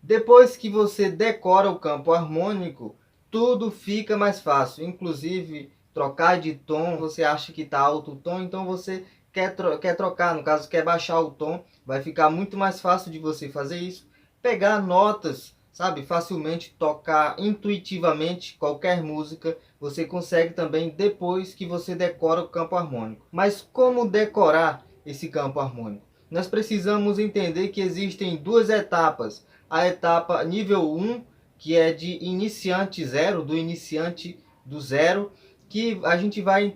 Depois que você decora o campo harmônico, tudo fica mais fácil, inclusive trocar de tom. Você acha que está alto o tom, então você quer trocar, no caso quer baixar o tom, vai ficar muito mais fácil de você fazer isso. Pegar notas, sabe, facilmente tocar intuitivamente qualquer música, você consegue também depois que você decora o campo harmônico. Mas como decorar esse campo harmônico? Nós precisamos entender que existem duas etapas. A etapa nível 1, que é de iniciante zero, do iniciante do zero, que a gente vai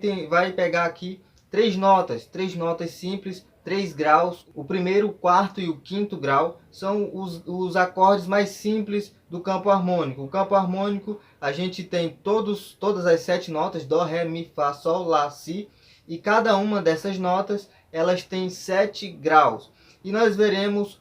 pegar aqui três notas simples, 3 graus. O primeiro, o quarto e o quinto grau são os acordes mais simples do campo harmônico. O campo harmônico, a gente tem todas as 7 notas, dó, ré, mi, fá, sol, lá, si, e cada uma dessas notas, elas têm 7 graus. E nós veremos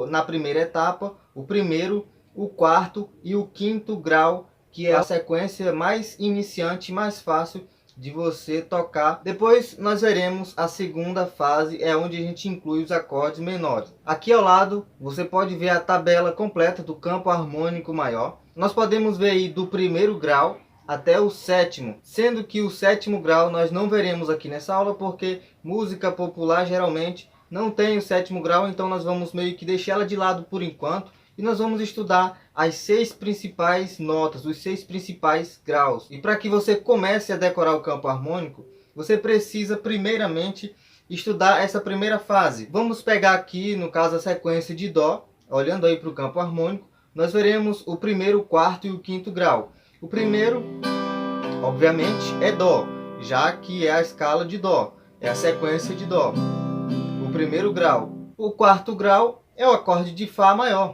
na primeira etapa, o primeiro, o quarto e o quinto grau, que é a sequência mais iniciante, mais fácil de você tocar. Depois nós veremos a segunda fase, é onde a gente inclui os acordes menores. Aqui ao lado você pode ver a tabela completa do campo harmônico maior. Nós podemos ver aí do primeiro grau até o sétimo, sendo que o sétimo grau nós não veremos aqui nessa aula, porque música popular geralmente não tem o sétimo grau, então nós vamos meio que deixar ela de lado por enquanto, e nós vamos estudar as 6 principais notas, os 6 principais graus. E para que você comece a decorar o campo harmônico, você precisa primeiramente estudar essa primeira fase. Vamos pegar aqui, no caso, a sequência de dó, olhando aí para o campo harmônico, nós veremos o primeiro, o quarto e o quinto grau. O primeiro, obviamente, é dó, já que é a escala de dó, é a sequência de dó. O primeiro grau. O quarto grau é o acorde de fá maior.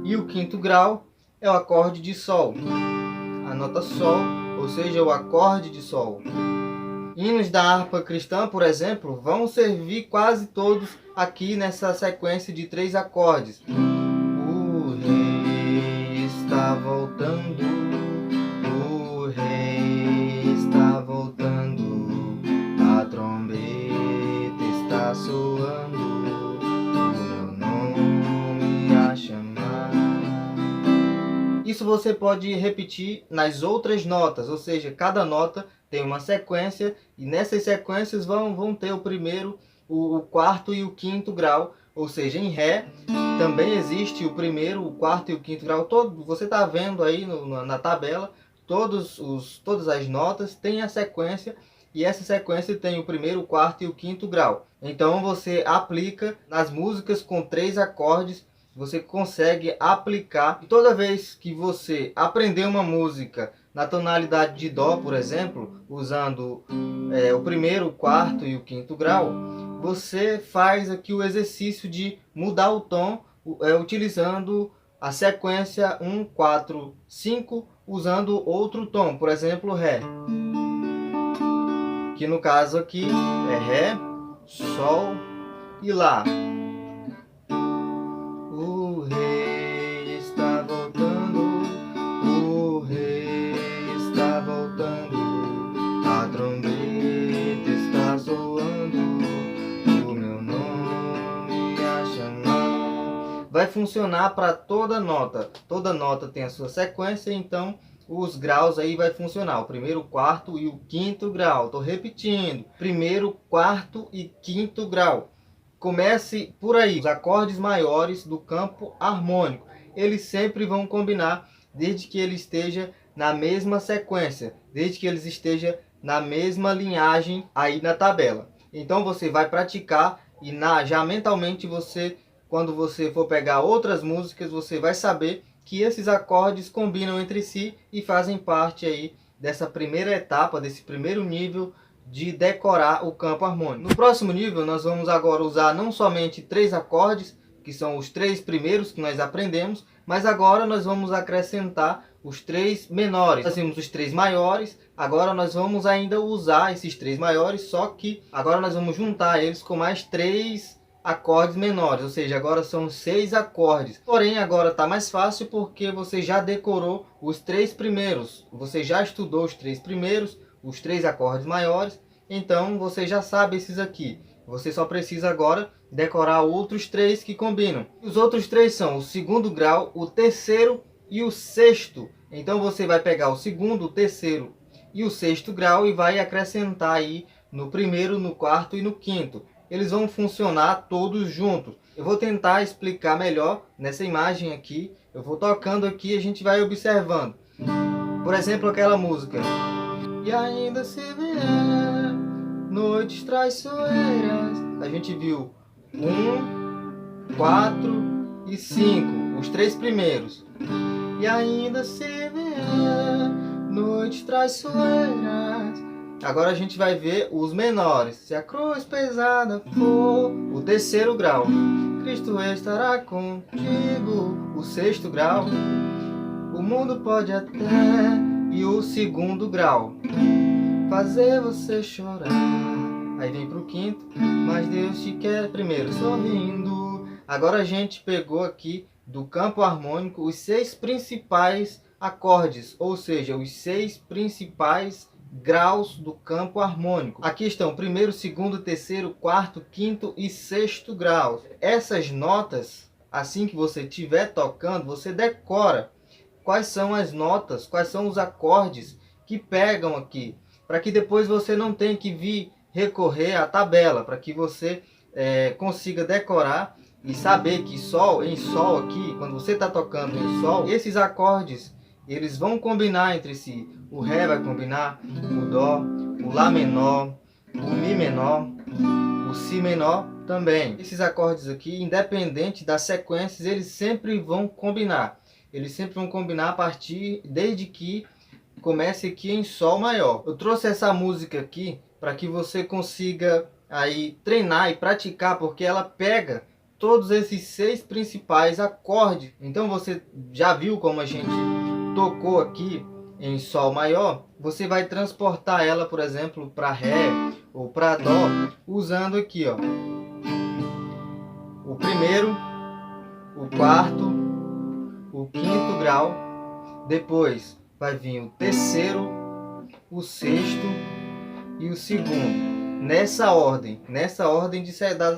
E o quinto grau é o acorde de sol, a nota sol, ou seja, o acorde de sol. Hinos da harpa cristã, por exemplo, vão servir quase todos aqui nessa sequência de 3 acordes. O rei está voltando, o rei está voltando, a trombeta está soando, o meu nome a chamar. Isso você pode repetir nas outras notas, ou seja, cada nota tem uma sequência, e nessas sequências vão ter o primeiro, o quarto e o quinto grau, ou seja, em Ré também existe o primeiro, o quarto e o quinto grau. Você está vendo aí na tabela, todas as notas têm a sequência, e essa sequência tem o primeiro, o quarto e o quinto grau. Então você aplica nas músicas com 3 acordes, você consegue aplicar. E toda vez que você aprender uma música na tonalidade de dó, por exemplo, usando o primeiro, o quarto e o quinto grau, você faz aqui o exercício de mudar o tom, utilizando a sequência 1, 4, 5, usando outro tom, por exemplo, Ré. Que no caso aqui é Ré, Sol e Lá. O rei está voltando, o rei está voltando, a trombeta está soando, o meu nome a chamar. Vai funcionar para toda nota tem a sua sequência, então os graus aí vai funcionar, o primeiro, o quarto e o quinto grau. Estou repetindo, primeiro, quarto e quinto grau. Comece por aí. Os acordes maiores do campo harmônico, eles sempre vão combinar, desde que ele esteja na mesma sequência, desde que eles estejam na mesma linhagem aí na tabela. Então você vai praticar e já mentalmente quando você for pegar outras músicas, você vai saber que esses acordes combinam entre si e fazem parte aí dessa primeira etapa, desse primeiro nível de decorar o campo harmônico. No próximo nível nós vamos agora usar não somente 3 acordes, que são os 3 primeiros que nós aprendemos, mas agora nós vamos acrescentar os 3 menores. Nós temos os 3 maiores, agora nós vamos ainda usar esses 3 maiores, só que agora nós vamos juntar eles com mais 3 acordes menores, ou seja, agora são 6 acordes. Porém, agora está mais fácil porque você já decorou os 3 primeiros, você já estudou os 3 primeiros, os 3 acordes maiores, então você já sabe esses aqui. Você só precisa agora decorar outros três que combinam. Os outros três são o segundo grau, o terceiro e o sexto. Então você vai pegar o segundo, o terceiro e o sexto grau e vai acrescentar aí no primeiro, no quarto e no quinto. Eles vão funcionar todos juntos. Eu vou tentar explicar melhor nessa imagem aqui. Eu vou tocando aqui e a gente vai observando. Por exemplo, aquela música. E ainda se vier noites traiçoeiras. A gente viu 1, 4 e 5, os três primeiros. E ainda se vier noites traiçoeiras. Agora a gente vai ver os menores. Se a cruz pesada for o terceiro grau, Cristo estará contigo. O sexto grau, o mundo pode até. E o segundo grau, fazer você chorar. Aí vem pro quinto, mas Deus te quer primeiro sorrindo. Agora a gente pegou aqui do campo harmônico os 6 principais acordes, ou seja, os 6 principais graus do campo harmônico. Aqui estão primeiro, segundo, terceiro, quarto, quinto e sexto graus. Essas notas, assim que você estiver tocando, você decora quais são as notas, quais são os acordes que pegam aqui, para que depois você não tenha que vir recorrer à tabela, para que você consiga decorar e saber que sol, em sol aqui, quando você está tocando em sol, esses acordes eles vão combinar entre si. O Ré vai combinar, o Dó, o Lá menor, o Mi menor, o Si menor também. Esses acordes aqui, independente das sequências, eles sempre vão combinar. Eles sempre vão combinar a partir, desde que comece aqui em Sol maior. Eu trouxe essa música aqui para que você consiga aí treinar e praticar, porque ela pega todos esses 6 principais acordes. Então você já viu como a gente tocou aqui em Sol maior, você vai transportar ela, por exemplo, para Ré ou para Dó, usando aqui, ó, o primeiro, o quarto, o quinto grau, depois vai vir o terceiro, o sexto e o segundo. Nessa ordem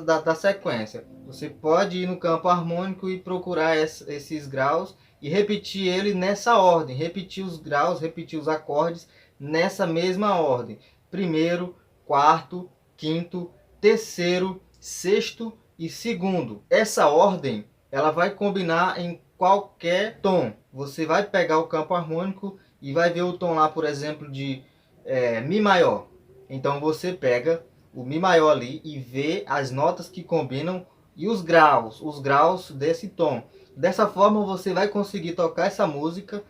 da sequência. Você pode ir no campo harmônico e procurar esses graus e repetir ele nessa ordem, repetir os graus, repetir os acordes nessa mesma ordem. Primeiro, quarto, quinto, terceiro, sexto e segundo. Essa ordem, ela vai combinar em qualquer tom. Você vai pegar o campo harmônico e vai ver o tom lá, por exemplo, de Mi maior. Então você pega o Mi maior ali e vê as notas que combinam e os graus desse tom. Dessa forma você vai conseguir tocar essa música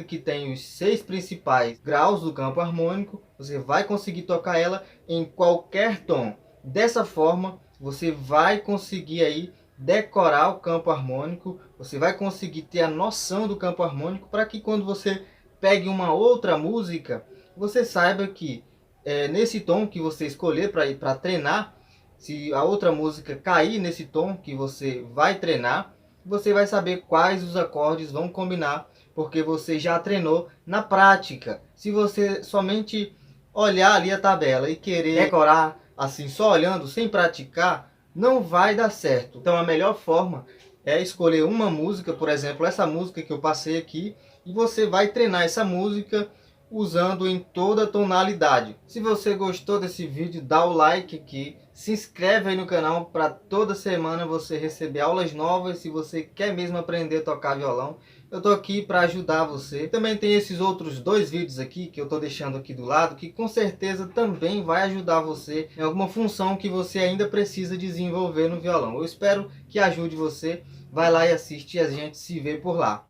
que tem os 6 principais graus do campo harmônico. Você vai conseguir tocar ela em qualquer tom. Dessa forma você vai conseguir aí decorar o campo harmônico, você vai conseguir ter a noção do campo harmônico, para que quando você pegue uma outra música, você saiba que nesse tom que você escolher para treinar, se a outra música cair nesse tom que você vai treinar, você vai saber quais os acordes vão combinar, porque você já treinou na prática. Se você somente olhar ali a tabela e querer decorar assim, só olhando, sem praticar, não vai dar certo. Então a melhor forma é escolher uma música, por exemplo, essa música que eu passei aqui, e você vai treinar essa música usando em toda tonalidade. Se você gostou desse vídeo, dá o like aqui, se inscreve aí no canal para toda semana você receber aulas novas. Se você quer mesmo aprender a tocar violão, eu tô aqui para ajudar você. Também tem esses outros 2 vídeos aqui que eu tô deixando aqui do lado, que com certeza também vai ajudar você em alguma função que você ainda precisa desenvolver no violão. Eu espero que ajude você. Vai lá e assiste e a gente se vê por lá.